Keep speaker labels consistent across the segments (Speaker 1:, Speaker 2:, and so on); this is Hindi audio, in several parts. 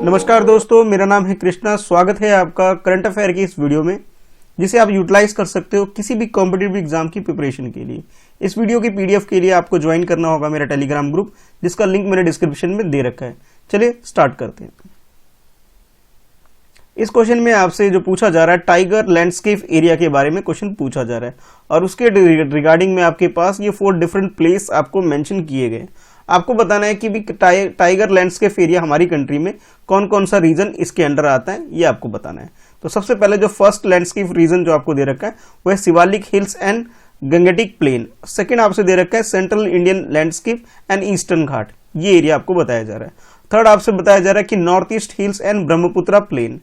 Speaker 1: नमस्कार दोस्तों, मेरा नाम है कृष्णा। स्वागत है आपका करंट अफेयर की इस वीडियो में, जिसे आप यूटिलाइज कर सकते हो किसी भी कॉम्पिटिटिव एग्जाम की प्रिपरेशन के लिए। इस वीडियो की पीडीएफ के लिए आपको ज्वाइन करना होगा मेरा टेलीग्राम ग्रुप, जिसका लिंक मैंने डिस्क्रिप्शन में दे रखा है। चलिए स्टार्ट करते हैं। इस क्वेश्चन में आपसे जो पूछा जा रहा है, टाइगर लैंडस्केप एरिया के बारे में क्वेश्चन पूछा जा रहा है, और उसके रिगार्डिंग में आपके पास ये 4 डिफरेंट प्लेस आपको मेंशन किए गए। आपको बताना है कि भी टाइगर लैंडस्केप एरिया हमारी कंट्री में कौन कौन सा रीजन इसके अंडर आता है, ये आपको बताना है। तो सबसे पहले जो फर्स्ट लैंडस्केप रीजन जो आपको दे रखा है वो है Shivalik hills and gangetic plain. Second आपसे दे रखा है central Indian landscape and eastern Ghat, ये एरिया आपको बताया जा रहा है। थर्ड आपसे बताया जा रहा है कि north east hills and Brahmaputra plain.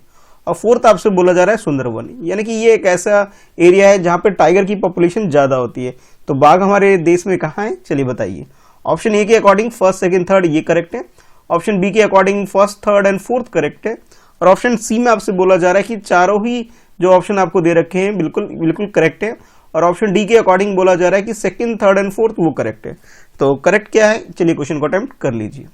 Speaker 1: और फोर्थ आपसे बोला जा रहा है सुंदरवन, यानी कि ये एक ऐसा एरिया है जहां पे टाइगर की पॉपुलेशन ज्यादा होती है। तो बाघ हमारे देश में कहाँ है, चलिए बताइए। ऑप्शन ए के अकॉर्डिंग फर्स्ट, सेकंड, थर्ड ये करेक्ट है। ऑप्शन बी के according first, third and fourth correct है। और ऑप्शन सी में आपसे बोला जा रहा है कि चारों ही जो ऑप्शन आपको दे रखे हैं बिल्कुल करेक्ट है। और ऑप्शन डी के अकॉर्डिंग बोला जा रहा है कि सेकंड, थर्ड एंड फोर्थ वो करेक्ट है। तो करेक्ट क्या है, चलिए क्वेश्चन को अटेम्प्ट कर लीजिए।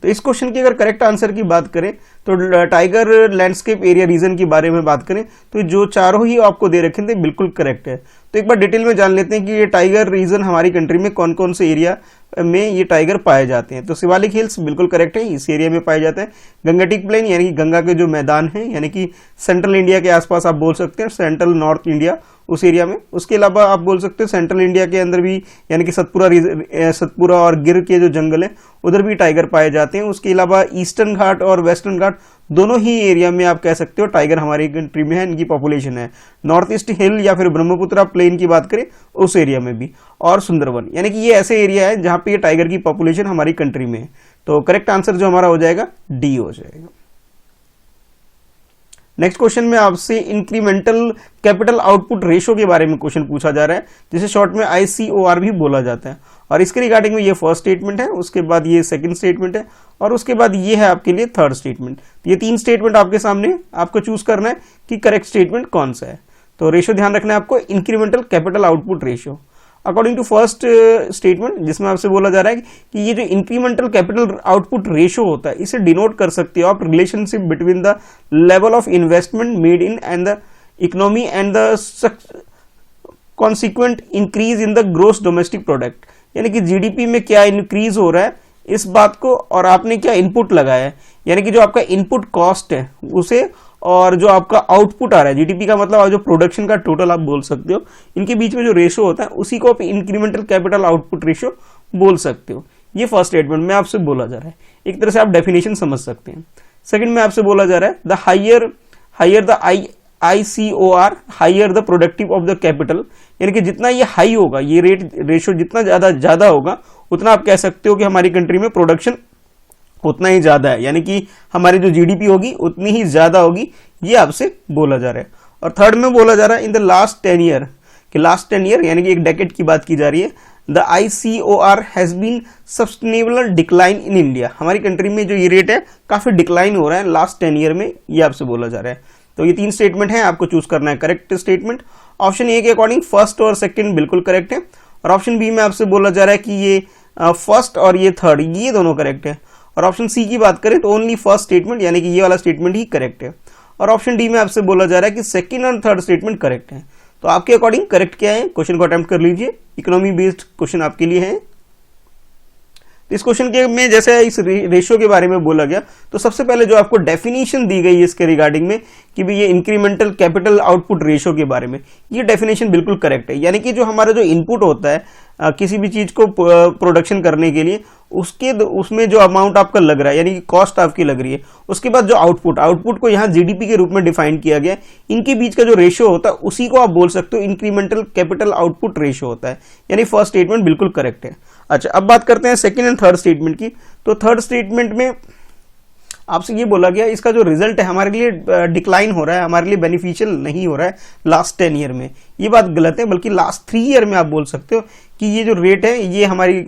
Speaker 1: तो इस क्वेश्चन की अगर करेक्ट आंसर की बात करें तो टाइगर लैंडस्केप एरिया रीजन के बारे में बात करें तो जो चारों ही आपको दे रखे थे बिल्कुल करेक्ट है। तो एक बार डिटेल में जान लेते हैं कि ये टाइगर रीजन हमारी कंट्री में कौन कौन से एरिया में ये टाइगर पाए जाते हैं। तो शिवालिक हिल्स बिल्कुल करेक्ट है, इस एरिया में पाए जाते हैं। गंगेटिक प्लेन यानी कि गंगा के जो मैदान है, यानी कि सेंट्रल इंडिया के आसपास आप बोल सकते हैं, सेंट्रल नॉर्थ इंडिया उस एरिया में। उसके अलावा आप बोल सकते हैं सेंट्रल इंडिया के अंदर भी, यानी कि सतपुरा और गिर के जो जंगल है उधर भी टाइगर पाए जाते हैं। उसके अलावा ईस्टर्न घाट और वेस्टर्न घाट दोनों ही एरिया में आप कह सकते हो टाइगर हमारी कंट्री में है, इनकी पॉपुलेशन है। नॉर्थ ईस्ट हिल या फिर ब्रह्मपुत्रा प्लेन की बात करें उस एरिया में भी, और सुंदरवन, यानी कि ये ऐसे एरिया है जहां पे ये टाइगर की पॉपुलेशन हमारी कंट्री में है। तो करेक्ट आंसर जो हमारा हो जाएगा डी हो जाएगा। नेक्स्ट क्वेश्चन में आपसे इंक्रीमेंटल कैपिटल आउटपुट रेशो के बारे में क्वेश्चन पूछा जा रहा है, जिसे शॉर्ट में ICOR भी बोला जाता है। और इसके रिगार्डिंग में ये फर्स्ट स्टेटमेंट है, उसके बाद ये सेकंड स्टेटमेंट है, और उसके बाद ये है आपके लिए थर्ड स्टेटमेंट। ये 3 स्टेटमेंट आपके सामने, आपको चूज करना है कि करेक्ट स्टेटमेंट कौन सा है। तो रेशो ध्यान रखना है आपको, incremental capital output ratio. According to first statement, जिसमें आपसे बोला जा रहा है कि ये जो इंक्रीमेंटल कैपिटल आउटपुट रेशो होता है, इसे डिनोट कर सकते हो आप relationship between the level of investment made in and the economy and the consequent increase in the gross domestic product, यानी कि जीडीपी में क्या इंक्रीज हो रहा है इस बात को, और आपने क्या इनपुट लगाया है, यानी कि जो आपका इनपुट कॉस्ट है उसे, और जो आपका आउटपुट आ रहा है, जीडीपी का मतलब जो प्रोडक्शन का टोटल आप बोल सकते हो, इनके बीच में जो रेशो होता है उसी को आप इंक्रीमेंटल कैपिटल आउटपुट रेशो बोल सकते हो। ये फर्स्ट स्टेटमेंट में आपसे बोला जा रहा है, एक तरह से आप डेफिनेशन समझ सकते हैं। सेकंड में आपसे बोला जा रहा है the higher the ICOR higher the productive of the capital, यानी कि जितना ये हाई होगा, ये रेशो जितना ज्यादा होगा, उतना आप कह सकते हो कि हमारी कंट्री में प्रोडक्शन उतना ही ज्यादा है, यानी कि हमारी जो जीडीपी होगी उतनी ही ज्यादा होगी, ये आपसे बोला जा रहा है। और थर्ड में बोला जा रहा है इन द लास्ट 10 ईयर, कि लास्ट 10 ईयर यानी कि एक डेकेड की बात की जा रही है, the ICOR has been sustainable decline in India, हमारी कंट्री में जो ये रेट है काफी डिक्लाइन हो रहा है लास्ट 10 ईयर में, ये आपसे बोला जा रहा है। तो ये 3 स्टेटमेंट है, आपको चूज करना है करेक्ट स्टेटमेंट। ऑप्शन ए के अकॉर्डिंग फर्स्ट और सेकंड बिल्कुल करेक्ट है, और ऑप्शन बी में आपसे बोला जा रहा है कि ये फर्स्ट और ये थर्ड ये दोनों करेक्ट है। और ऑप्शन सी की बात करें तो ओनली फर्स्ट स्टेटमेंट, यानी कि ये वाला स्टेटमेंट ही करेक्ट है। और ऑप्शन डी में आपसे बोला जा रहा है कि सेकंड और थर्ड स्टेटमेंट करेक्ट है। तो आपके अकॉर्डिंग करेक्ट क्या है, क्वेश्चन को अटेम्प्ट कर लीजिए। इकोनॉमी बेस्ड क्वेश्चन आपके लिए है। इस क्वेश्चन के में जैसे इस रेशियो के बारे में बोला गया, तो सबसे पहले जो आपको डेफिनेशन दी गई है इसके रिगार्डिंग में कि भी ये इंक्रीमेंटल कैपिटल आउटपुट रेशियो के बारे में, ये डेफिनेशन बिल्कुल करेक्ट है। यानी कि जो हमारा जो इनपुट होता है किसी भी चीज को प्रोडक्शन करने के लिए, उसमें जो अमाउंट आपका लग रहा है, यानी कि कॉस्ट आपकी लग रही है, उसके बाद जो आउटपुट को यहाँ जीडीपी के रूप में डिफाइन किया गया है, इनके बीच का जो रेशियो होता है उसी को आप बोल सकते हो इंक्रीमेंटल कैपिटल आउटपुट रेशियो होता है, यानी फर्स्ट स्टेटमेंट बिल्कुल करेक्ट है। अच्छा, अब बात करते हैं सेकंड एंड थर्ड स्टेटमेंट की। तो थर्ड स्टेटमेंट में आपसे ये बोला गया इसका जो रिजल्ट है हमारे लिए डिक्लाइन हो रहा है, हमारे लिए बेनिफिशियल नहीं हो रहा है लास्ट 10 ईयर में। ये बात गलत है, बल्कि लास्ट 3 ईयर में आप बोल सकते हो कि ये जो रेट है ये हमारी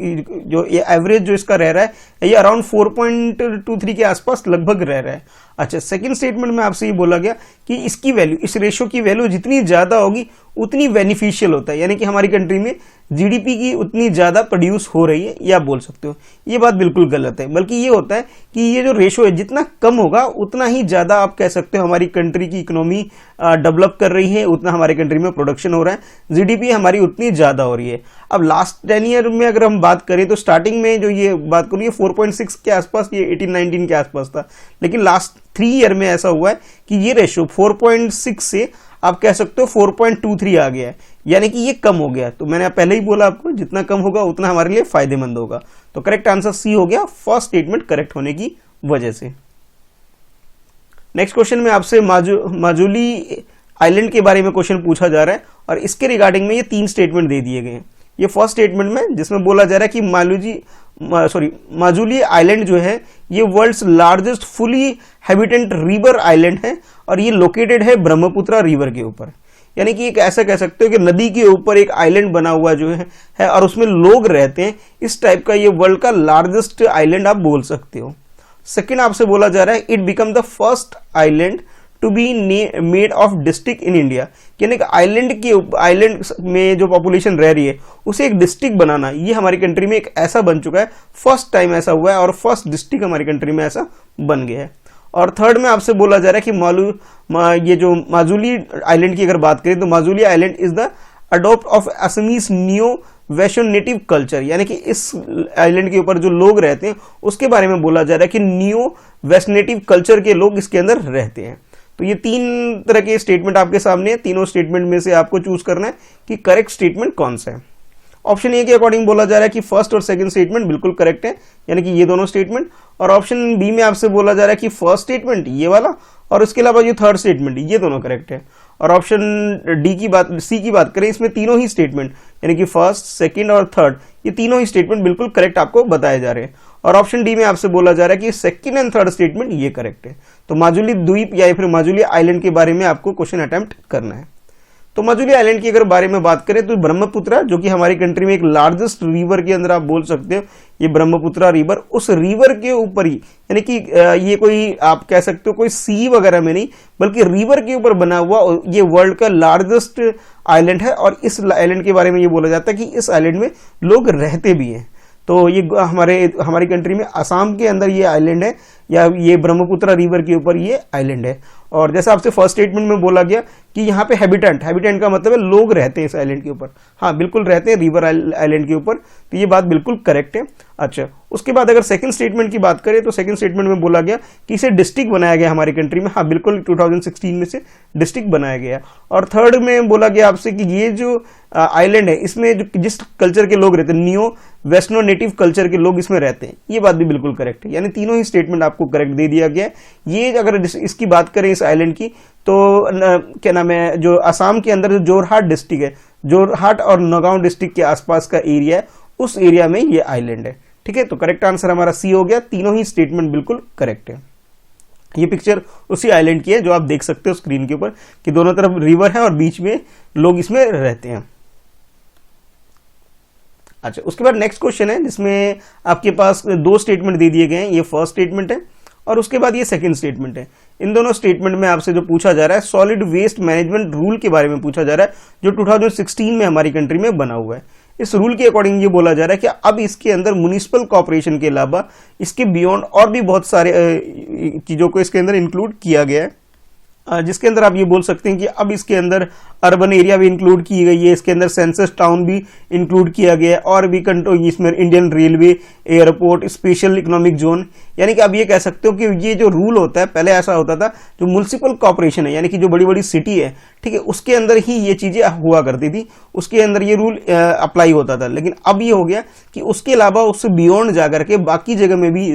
Speaker 1: जो ये एवरेज जो इसका रह रहा है ये अराउंड 4.23 के आसपास लगभग रह रहा है। अच्छा, सेकंड स्टेटमेंट में आपसे ये बोला गया कि इसकी वैल्यू, इस रेशो की वैल्यू जितनी ज्यादा होगी उतनी बेनिफिशियल होता है, यानी कि हमारी कंट्री में जीडीपी की उतनी ज्यादा प्रोड्यूस हो रही है, ये आप बोल सकते हो। ये बात बिल्कुल गलत है, बल्कि ये होता है कि ये जो रेशो है जितना कम होगा उतना ही ज्यादा आप कह सकते हो हमारी कंट्री की इकोनॉमी डेवलप कर रही है, उतना हमारी कंट्री में प्रोडक्शन हो रहा है, जीडीपी हमारी उतनी ज्यादा हो रही है। अब लास्ट 10 ईयर में अगर हम बात करें तो स्टार्टिंग में जो ये बात करूँ ये 4.6 के आसपास, ये 18-19 के आसपास था, लेकिन लास्ट 3 ईयर में ऐसा हुआ है कि ये रेशो 4.6 से आप कह सकते हो 4.23 आ गया है, यानी कि ये कम हो गया। तो मैंने पहले ही बोला आपको जितना कम होगा उतना हमारे लिए फायदेमंद होगा। तो करेक्ट आंसर सी हो गया, फर्स्ट स्टेटमेंट करेक्ट होने की वजह से। नेक्स्ट क्वेश्चन में आपसे माजुली आइलैंड के बारे में क्वेश्चन पूछा जा रहा है और इसके रिगार्डिंग में ये 3 स्टेटमेंट दे दिए गए हैं। ये फर्स्ट स्टेटमेंट में जिसमें बोला जा रहा है कि माजुली आइलैंड जो है ये world's largest fully habitant river island है और ये लोकेटेड है ब्रह्मपुत्र रिवर के ऊपर, यानी कि एक ऐसा कह सकते हो कि नदी के ऊपर एक आइलैंड बना हुआ जो है और उसमें लोग रहते हैं। इस टाइप का ये वर्ल्ड का लार्जेस्ट आइलैंड आप बोल सकते हो। सेकेंड आपसे बोला जा रहा है it become the first island to be made of district in India, यानी कि आइलैंड में जो पॉपुलेशन रह रही है उसे एक डिस्ट्रिक्ट बनाना, ये हमारी कंट्री में एक ऐसा बन चुका है, फर्स्ट टाइम ऐसा हुआ है और फर्स्ट डिस्ट्रिक्ट हमारी कंट्री में ऐसा बन गया है। और थर्ड में आपसे बोला जा रहा है कि ये जो माजुली आइलैंड की अगर बात करें तो Majuli island is the adopt of Assamese neo western native culture, यानी कि इस आइलैंड के ऊपर जो लोग रहते हैं उसके बारे में बोला जा रहा है कि नियो वेस्ट नेटिव कल्चर के लोग इसके अंदर रहते हैं। तो ये 3 तरह के स्टेटमेंट आपके सामने है, तीनों स्टेटमेंट में से आपको चूज करना है कि करेक्ट स्टेटमेंट कौन सा है। ऑप्शन ए के अकॉर्डिंग बोला जा रहा है कि फर्स्ट और सेकंड स्टेटमेंट बिल्कुल करेक्ट है, यानी कि ये दोनों स्टेटमेंट, और ऑप्शन बी में आपसे बोला जा रहा है कि फर्स्ट स्टेटमेंट ये वाला और उसके अलावा ये थर्ड स्टेटमेंट ये दोनों करेक्ट है। और ऑप्शन सी की बात करें इसमें तीनों ही स्टेटमेंट यानी कि फर्स्ट, सेकंड और थर्ड ये तीनों ही स्टेटमेंट बिल्कुल करेक्ट आपको बताए जा रहे हैं। और ऑप्शन डी में आपसे बोला जा रहा है कि सेकंड एंड थर्ड स्टेटमेंट ये करेक्ट है। तो माजुली द्वीप या फिर माजुली आइलैंड के बारे में आपको क्वेश्चन अटेम्प्ट करना है। तो माजुली आइलैंड की अगर बारे में बात करें तो ब्रह्मपुत्र जो कि हमारी कंट्री में एक लार्जेस्ट रिवर के अंदर आप बोल सकते हो, ये ब्रह्मपुत्र रिवर उस रिवर के ऊपर ही, यानी कि ये कोई आप कह सकते हो कोई सी वगैरह में नहीं बल्कि रिवर के ऊपर बना हुआ ये वर्ल्ड का लार्जेस्ट आइलैंड है। और इस आइलैंड के बारे में ये बोला जाता है कि इस आइलैंड में लोग रहते भी हैं। तो ये हमारी कंट्री में असम के अंदर ये आइलैंड है या ये ब्रह्मपुत्र रिवर के ऊपर ये आइलैंड है। और जैसा आपसे फर्स्ट स्टेटमेंट में बोला गया कि यहाँ पे हैबिटेंट का मतलब है लोग रहते हैं इस आइलैंड के ऊपर, हाँ बिल्कुल रहते हैं रिवर आइलैंड के ऊपर, तो ये बात बिल्कुल करेक्ट है। अच्छा, उसके बाद अगर सेकंड स्टेटमेंट की बात करें तो सेकंड स्टेटमेंट में बोला गया कि इसे डिस्ट्रिक्ट बनाया गया हमारी कंट्री में, हाँ बिल्कुल 2016 में से डिस्ट्रिक्ट बनाया गया। और थर्ड में बोला गया आपसे कि ये जो आइलैंड है इसमें जो जिस कल्चर के लोग रहते हैं नियो वेस्टर्नो नेटिव कल्चर के लोग इसमें रहते हैं, ये बात भी बिल्कुल करेक्ट है, यानी तीनों ही स्टेटमेंट आपको करेक्ट दे दिया गया है। ये अगर इसकी बात करें इस आइलैंड की तो क्या नाम है, जो असम के अंदर जो जोरहाट डिस्ट्रिक्ट है, जोरहाट और नगांव डिस्ट्रिक्ट के आसपास का एरिया है, उस एरिया में ये आइलैंड है। ठीक है, तो करेक्ट आंसर हमारा सी हो गया, तीनों ही स्टेटमेंट बिल्कुल करेक्ट है। ये पिक्चर उसी आइलैंड की है जो आप देख सकते हो स्क्रीन के ऊपर कि दोनों तरफ रिवर है और बीच में लोग इसमें रहते हैं। अच्छा, उसके बाद नेक्स्ट क्वेश्चन है जिसमें आपके पास 2 स्टेटमेंट दे दिए गए हैं, ये फर्स्ट स्टेटमेंट है और उसके बाद ये सेकंड स्टेटमेंट है। इन दोनों स्टेटमेंट में आपसे जो पूछा जा रहा है सॉलिड वेस्ट मैनेजमेंट रूल के बारे में पूछा जा रहा है जो 2016 में हमारी कंट्री में बना हुआ है। इस रूल के अकॉर्डिंग ये बोला जा रहा है कि अब इसके अंदर म्युनिसिपल कॉर्पोरेशन के अलावा इसके बियॉन्ड और भी बहुत सारे चीजों को इसके अंदर इंक्लूड किया गया है, जिसके अंदर आप ये बोल सकते हैं कि अब इसके अंदर अर्बन एरिया भी इंक्लूड की गई है, इसके अंदर सेंसस टाउन भी इंक्लूड किया गया है और भी इसमें Indian railway, airport, special economic zone, यानी कि आप ये कह सकते हो कि ये जो रूल होता है पहले ऐसा होता था जो म्युनिसिपल कॉर्पोरेशन है यानी कि जो बड़ी बड़ी सिटी है, ठीक है, उसके अंदर ही ये चीजें हुआ करती थी, उसके अंदर ये रूल अप्लाई होता था। लेकिन अब ये हो गया कि उसके अलावा उससे बियॉन्ड जाकर के बाकी जगह में भी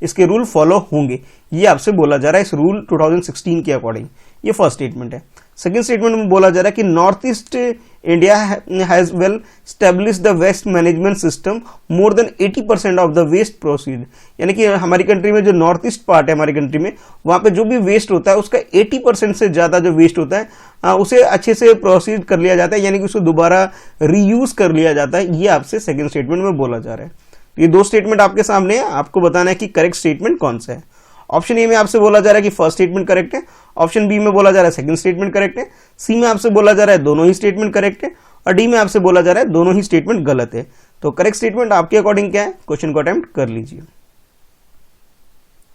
Speaker 1: इसके रूल फॉलो होंगे, ये आपसे बोला जा रहा है इस रूल 2016 के अकॉर्डिंग। ये फर्स्ट स्टेटमेंट है। सेकंड स्टेटमेंट में बोला जा रहा है कि north East India has well established the waste management system, more than 80% of the waste proceed. यानी कि हमारी कंट्री में जो नॉर्थ ईस्ट पार्ट है हमारी कंट्री में, वहां पे जो भी वेस्ट होता है उसका 80% से ज्यादा जो वेस्ट होता है उसे अच्छे से प्रोसीड कर लिया जाता है, यानी कि उसको दोबारा रीयूज कर लिया जाता है। ये आपसे सेकंड स्टेटमेंट में बोला जा रहा है। ये दो स्टेटमेंट आपके सामने है, आपको बताना है कि करेक्ट स्टेटमेंट कौन सा है। ऑप्शन ए में आपसे बोला जा रहा है कि फर्स्ट स्टेटमेंट करेक्ट है, ऑप्शन बी में बोला जा रहा है सेकंड स्टेटमेंट करेक्ट है, सी में आपसे बोला जा रहा है दोनों ही स्टेटमेंट करेक्ट है, और डी में आपसे बोला जा रहा है दोनों ही स्टेटमेंट गलत है। तो करेक्ट स्टेटमेंट आपके अकॉर्डिंग क्या है, क्वेश्चन को अटेम्प्ट कर लीजिए।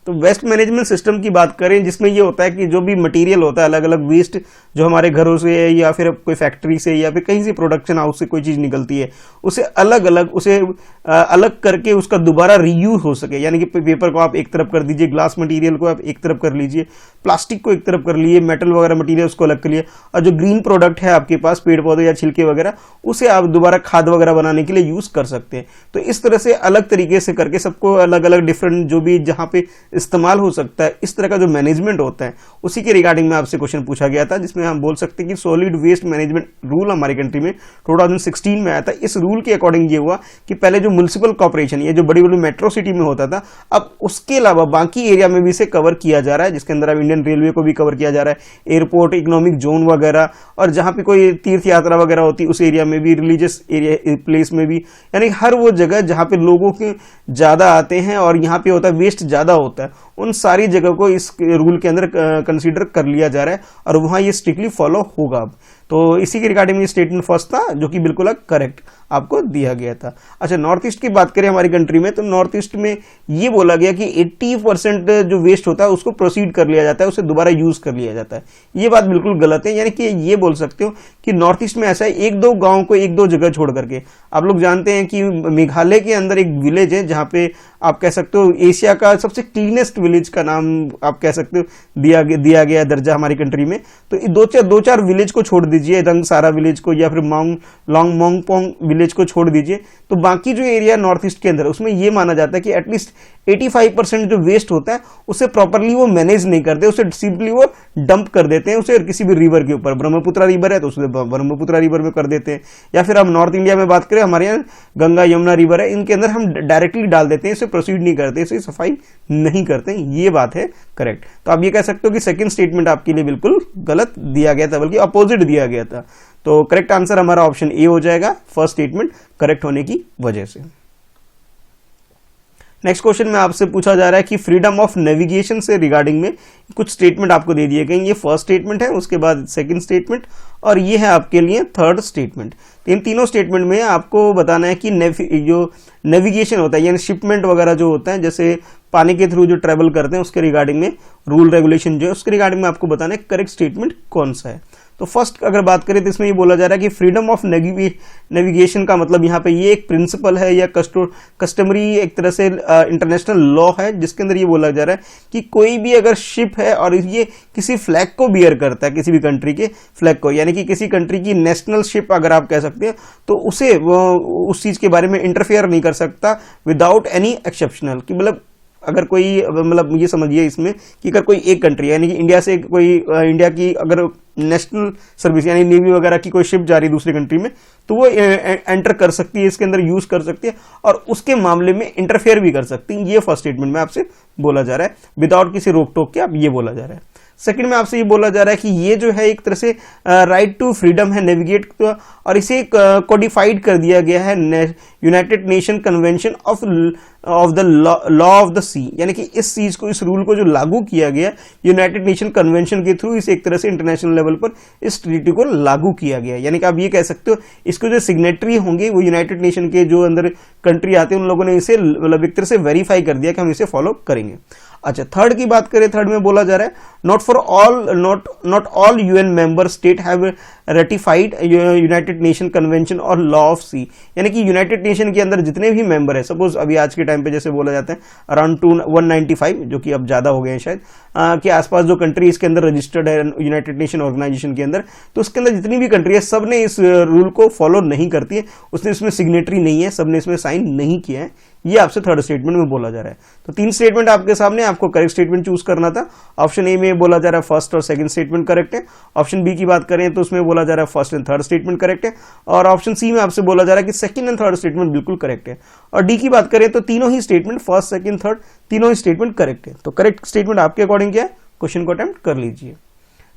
Speaker 1: तो वेस्ट मैनेजमेंट सिस्टम की बात करें, जिसमें ये होता है कि जो भी मटेरियल होता है, अलग अलग वेस्ट जो हमारे घरों से या फिर कोई फैक्ट्री से या फिर कहीं से प्रोडक्शन हाउस से कोई चीज निकलती है, उसे अलग करके उसका दोबारा रीयूज हो सके। यानी कि पेपर को आप एक तरफ कर दीजिए, ग्लास मटेरियल को आप एक तरफ कर लीजिए, प्लास्टिक को एक तरफ कर लिए, मेटल वगैरह मटेरियल उसको अलग कर लिए, और जो ग्रीन प्रोडक्ट है आपके पास पेड़ पौधे या छिलके वगैरह, उसे आप दोबारा खाद वगैरह बनाने के लिए यूज कर सकते हैं। तो इस तरह से अलग तरीके से करके सबको अलग अलग डिफरेंट जो भी जहां पे इस्तेमाल हो सकता है, इस तरह का जो मैनेजमेंट होता है उसी के रिगार्डिंग में आपसे क्वेश्चन पूछा गया था, जिसमें हम बोल सकते हैं कि सॉलिड वेस्ट मैनेजमेंट रूल हमारी कंट्री में 2016 में आया था। इस रूल के अकॉर्डिंग ये हुआ कि पहले जो म्युनिसिपल कॉर्पोरेशन, ये जो बड़ी बड़ी मेट्रो सिटी में होता था, अब उसके अलावा बाकी एरिया में भी इसे कवर किया जा रहा है, जिसके अंदर अब इंडियन रेलवे को भी कवर किया जा रहा है, एयरपोर्ट, इकोनॉमिक जोन वगैरह, और जहां पे कोई तीर्थ यात्रा वगैरह होती है उस एरिया में भी, रिलीजियस एरिया प्लेस में भी, यानी हर वो जगह जहां पे लोगों के ज्यादा आते हैं और यहाँ पे होता है वेस्ट ज्यादा होता है, उन सारी जगह को इस रूल के अंदर कंसीडर कर लिया जा रहा है और वहां ये स्ट्रिक्टली फॉलो होगा। अब तो इसी के रिगार्डिंग ये स्टेटमेंट फर्स्ट था, जो कि बिल्कुल करेक्ट आपको दिया गया था। अच्छा, नॉर्थ ईस्ट की बात करें हमारी कंट्री में, तो नॉर्थ ईस्ट में ये बोला गया कि 80% जो वेस्ट होता है उसको प्रोसीड कर लिया जाता है, उसे दोबारा यूज कर लिया जाता है। ये बात बिल्कुल गलत है। यानी कि ये बोल सकते हो कि नॉर्थ ईस्ट में ऐसा है, एक दो गांव को एक दो जगह छोड़ करके, आप लोग जानते हैं कि मेघालय के अंदर एक विलेज है जहां पे आप कह सकते हो एशिया का सबसे क्लीनेस्ट विलेज का नाम आप कह सकते हो दिया गया दर्जा हमारी कंट्री में। तो दो चार विलेज को छोड़ दीजिए, रंगसारा विलेज को या फिर लॉन्ग मोंगपोंग विलेज को छोड़ दीजिए, तो बाकी जो एरिया नॉर्थ ईस्ट के अंदर, उसमें ये माना जाता है कि एटलीस्ट 85% जो वेस्ट होता है उसे प्रॉपरली वो मैनेज नहीं करते, उसे सिंपली वो डंप कर देते हैं, उसे किसी भी रिवर के ऊपर, ब्रह्मपुत्रा रिवर है तो उसे ब्रह्मपुत्रा रिवर में कर देते हैं, या फिर हम नॉर्थ इंडिया में बात करें, हमारे यहाँ गंगा यमुना रिवर है, इनके अंदर हम डायरेक्टली डाल देते हैं, इसे प्रोसीड नहीं करते, इसे सफाई नहीं करते। ये बात है करेक्ट। तो आप ये कह सकते हो कि सेकंड स्टेटमेंट आपके लिए बिल्कुल गलत दिया गया था, बल्कि अपोजिट दिया गया था। तो करेक्ट आंसर हमारा ऑप्शन ए हो जाएगा, फर्स्ट स्टेटमेंट करेक्ट होने की वजह से। नेक्स्ट क्वेश्चन में आपसे पूछा जा रहा है कि फ्रीडम ऑफ नेविगेशन से रिगार्डिंग में कुछ स्टेटमेंट आपको दे दिए गए। ये फर्स्ट स्टेटमेंट है, उसके बाद सेकंड स्टेटमेंट, और ये है आपके लिए थर्ड स्टेटमेंट। इन तीनों स्टेटमेंट में आपको बताना है कि जो नेविगेशन होता है, यानी शिपमेंट वगैरह जो होता है, जैसे पानी के थ्रू जो ट्रेवल करते हैं, उसके रिगार्डिंग में रूल रेगुलेशन जो है उसके रिगार्डिंग में आपको बताना है करेक्ट स्टेटमेंट कौन सा है। तो फर्स्ट अगर बात करें तो इसमें ये बोला जा रहा है कि फ्रीडम ऑफ नेविगेशन का मतलब यहाँ पे ये एक प्रिंसिपल है या कस्टमरी एक तरह से इंटरनेशनल लॉ है, जिसके अंदर ये बोला जा रहा है कि कोई भी अगर शिप है और ये किसी फ्लैग को बियर करता है, किसी भी कंट्री के फ्लैग को, यानी कि किसी कंट्री की नेशनल शिप अगर आप कह सकते हैं, तो उसे उस चीज के बारे में इंटरफेयर नहीं कर सकता विदाउट एनी एक्सेप्शनल। कि मतलब अगर कोई, मतलब ये समझिए इसमें कि अगर कोई एक कंट्री यानी कि इंडिया से कोई इंडिया की अगर नेशनल सर्विस यानी नेवी वगैरह की कोई शिप जा रही है दूसरी कंट्री में, तो वो एंटर कर सकती है, इसके अंदर यूज कर सकती है और उसके मामले में इंटरफेयर भी कर सकती है। ये फर्स्ट स्टेटमेंट में आपसे बोला जा रहा है, विदाउट किसी रोक टोक के, आप ये बोला जा रहा है। सेकंड में आपसे ये बोला जा रहा है कि ये जो है एक तरह से राइट टू फ्रीडम है नेविगेट, और इसे कोडिफाइड कर दिया गया है United Nation Convention of the Law of the Sea, यानी कि इस चीज को, इस रूल को जो लागू किया गया यूनाइटेड नेशन कन्वेंशन के थ्रू, इसे एक तरह से इंटरनेशनल लेवल पर इस ट्रीटी को लागू किया गया। यानी कि आप ये कह सकते हो इसको जो सिग्नेटरी होंगे वो यूनाइटेड नेशन के जो अंदर कंट्री आते हैं, उन लोगों ने इसे मतलब एक तरह से वेरीफाई कर दिया कि हम इसे फॉलो करेंगे। अच्छा, थर्ड की बात करें, थर्ड में बोला जा रहा है not all UN member state have ratified United Nation convention और लॉ ऑफ सी, यानी कि यूनाइटेड नेशन के अंदर जितने भी मेंबर है, सपोज अभी आज के टाइम पे जैसे बोला जाता है अराउंड 195, जो कि अब ज्यादा हो गए हैं शायद, के आसपास जो कंट्री इसके अंदर रजिस्टर्ड है यूनाइटेड नेशन ऑर्गेनाइजेशन के अंदर, तो उसके अंदर जितनी भी कंट्री है सब ने इस रूल को फॉलो नहीं करती है, उसने इसमें सिग्नेटरी नहीं है, सबने इसमें साइन नहीं किया है। ये आपसे थर्ड स्टेटमेंट में बोला जा रहा है। तो 3 स्टेटमेंट आपके सामने, आपको करेक्ट स्टेटमेंट चूज करना था। ऑप्शन ए में बोला जा रहा है फर्स्ट और सेकंड स्टेटमेंट करेक्ट है। ऑप्शन बी की बात करें तो उसमें बोला जा रहा है first and third statement correct है। और ऑप्शन सी में आपसे बोला जा रहा है कि सेकंड एंड थर्ड स्टेटमेंट बिल्कुल करेक्ट है। और डी की बात करें तो तीनों ही स्टेटमेंट, फर्स्ट सेकंड थर्ड, तीनों ही स्टेटमेंट करेक्ट है। तो करेक्ट स्टेटमेंट आपके अकॉर्डिंग क्या है, क्वेश्चन को अटेम्प्ट कर लीजिए।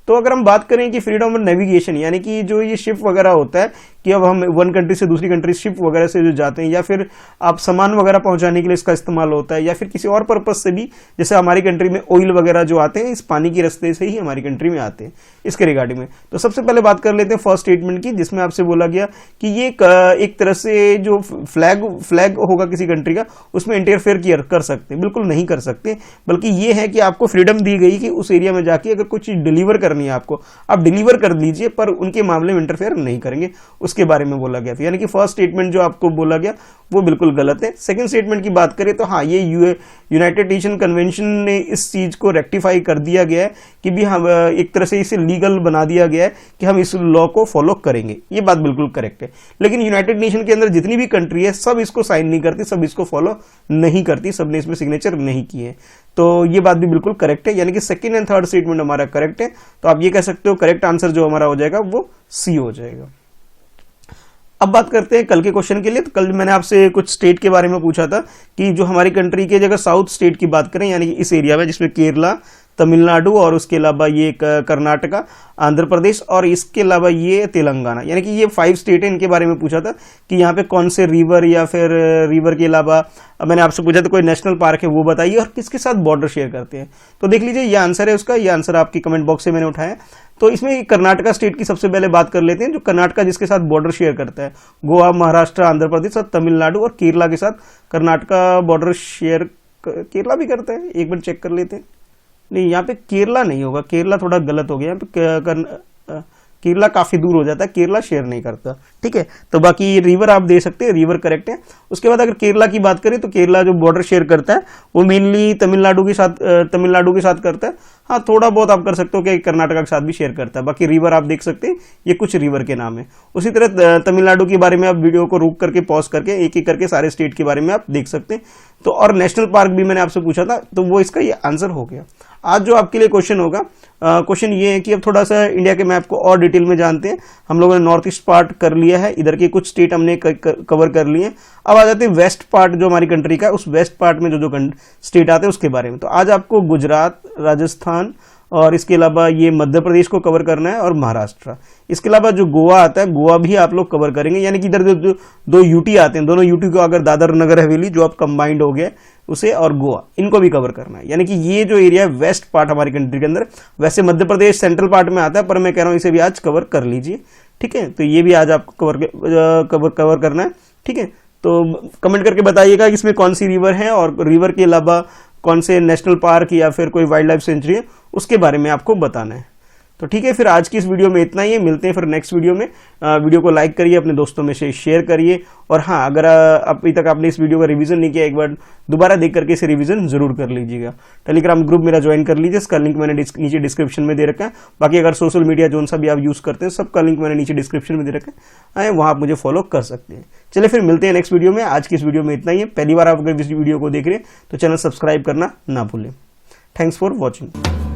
Speaker 1: तो अगर हम बात करें कि फ्रीडम ऑफ नेविगेशन, यानी कि जो ये शिप वगैरह होता है कि अब हम वन कंट्री से दूसरी कंट्री शिप वगैरह से जो जाते हैं, या फिर आप सामान वगैरह पहुंचाने के लिए इसका इस्तेमाल होता है, या फिर किसी और पर्पज से भी, जैसे हमारी कंट्री में ऑयल वगैरह जो आते हैं इस पानी के रास्ते से ही हमारी कंट्री में आते हैं, इसके रिगार्डिंग में। तो सबसे पहले बात कर लेते हैं फर्स्ट स्टेटमेंट की, जिसमें आपसे बोला गया कि ये एक तरह से जो फ्लैग होगा किसी कंट्री का, उसमें इंटरफेयर कर सकते हैं, बिल्कुल नहीं कर सकते। बल्कि ये है कि आपको फ्रीडम दी गई कि उस एरिया में जाके अगर कुछ चीज डिलीवर करनी है आपको, आप डिलीवर कर दीजिए, पर उनके मामले में इंटरफेयर नहीं करेंगे, उसके बारे में बोला गया। यानी कि फर्स्ट स्टेटमेंट जो आपको बोला गया वो बिल्कुल गलत है। सेकंड स्टेटमेंट की बात करें तो हाँ, ये यूनाइटेड नेशन कन्वेंशन ने इस चीज को रेक्टिफाई कर दिया गया है कि भी हम एक तरह से इसे लीगल बना दिया गया है कि हम इस लॉ को फॉलो करेंगे, ये बात बिल्कुल करेक्ट है। लेकिन यूनाइटेड नेशन के अंदर जितनी भी कंट्री है सब इसको साइन नहीं करती, सब इसको फॉलो नहीं करती, सबने इसमें सिग्नेचर नहीं किए। तो ये बात भी बिल्कुल करेक्ट है, यानी कि सेकंड एंड थर्ड स्टेटमेंट हमारा करेक्ट है। तो आप ये कह सकते हो करेक्ट आंसर जो हमारा हो जाएगा वो सी हो जाएगा। अब बात करते हैं कल के क्वेश्चन के लिए। तो कल मैंने आपसे कुछ स्टेट के बारे में पूछा था कि जो हमारी कंट्री के अगर साउथ स्टेट की बात करें, यानी कि इस एरिया में जिसमें केरला, तमिलनाडु और उसके अलावा ये कर्नाटका, आंध्र प्रदेश और इसके अलावा ये तेलंगाना, यानी कि ये 5 स्टेट है, इनके बारे में पूछा था कि यहाँ पे कौन से रिवर या फिर रिवर के अलावा मैंने आपसे पूछा था कोई नेशनल पार्क है वो बताइए और किसके साथ बॉर्डर शेयर करते हैं। तो देख लीजिए ये आंसर है उसका, ये आंसर आपकी कमेंट बॉक्स से मैंने उठाया। तो इसमें कर्नाटका स्टेट की सबसे पहले बात कर लेते हैं, जो कर्नाटका जिसके साथ बॉर्डर शेयर करता है। गोवा, महाराष्ट्र, आंध्र प्रदेश और तमिलनाडु और केरला के साथ कर्नाटका बॉर्डर शेयर, केरला भी करता है, एक बार चेक कर लेते हैं। नहीं, यहाँ पे केरला नहीं होगा, केरला थोड़ा गलत हो गया, यहाँ पे केरला काफी दूर हो जाता है, केरला शेयर नहीं करता। ठीक है, तो बाकी रिवर आप दे सकते हैं, रिवर करेक्ट है। उसके बाद अगर केरला की बात करें तो केरला जो बॉर्डर शेयर करता है वो मेनली तमिलनाडु के साथ करता है। हाँ, थोड़ा बहुत आप कर सकते हो कि कर्नाटका के साथ भी शेयर करता है। बाकी रिवर आप देख सकते हैं, ये कुछ रिवर के नाम है। उसी तरह तमिलनाडु के बारे में आप वीडियो को रोक करके पॉज करके एक एक करके सारे स्टेट के बारे में आप देख सकते हैं। तो और नेशनल पार्क भी मैंने आपसे पूछा था, तो वो इसका ये आंसर हो गया। आज जो आपके लिए क्वेश्चन होगा, क्वेश्चन ये है कि अब थोड़ा सा इंडिया के मैप को और डिटेल में जानते हैं। हम लोगों ने नॉर्थ ईस्ट पार्ट कर लिया है, इधर के कुछ स्टेट हमने कवर कर लिए हैं। अब आ जाते हैं वेस्ट पार्ट जो हमारी कंट्री का है, उस वेस्ट पार्ट में जो स्टेट आते हैं उसके बारे में। तो आज आपको गुजरात, राजस्थान और इसके अलावा ये मध्य प्रदेश को कवर करना है और महाराष्ट्र। इसके अलावा जो गोवा आता है, गोवा भी आप लोग कवर करेंगे, यानी कि इधर जो 2 यूटी आते हैं, दोनों यूटी को अगर दादर नगर हवेली जो अब कंबाइंड हो गया उसे, और गोवा, इनको भी कवर करना है। यानी कि ये जो एरिया है वेस्ट पार्ट हमारी कंट्री के अंदर, वैसे मध्य प्रदेश सेंट्रल पार्ट में आता है, पर मैं कह रहा हूं इसे भी आज कवर कर लीजिए। ठीक है, तो ये भी आज आपको कवर करना है। ठीक है, तो कमेंट करके बताइएगा कि इसमें कौन सी रिवर है और रिवर के अलावा कौन से नेशनल पार्क या फिर कोई वाइल्ड लाइफ सेंचुरी है, उसके बारे में आपको बताना है। तो ठीक है, फिर आज की इस वीडियो में इतना ही है। मिलते हैं फिर नेक्स्ट वीडियो में। वीडियो को लाइक करिए, अपने दोस्तों में से शेयर करिए, और हाँ, अगर अभी तक आपने इस वीडियो का रिवीजन नहीं किया, एक बार दोबारा देख करके इसे रिवीजन जरूर कर लीजिएगा। टेलीग्राम ग्रुप मेरा ज्वाइन कर लीजिए, इसका लिंक मैंने नीचे डिस्क्रिप्शन में दे रखा है। बाकी अगर सोशल मीडिया जो सा भी आप यूज करते हैं, सबका लिंक मैंने नीचे डिस्क्रिप्शन में दे रखा है, वहां आप मुझे फॉलो कर सकते हैं। चलिए फिर मिलते हैं नेक्स्ट वीडियो में। आज की इस वीडियो में इतना ही है। पहली बार आप अगर इस वीडियो को देख रहे हैं तो चैनल सब्सक्राइब करना ना भूलें। Thanks for watching.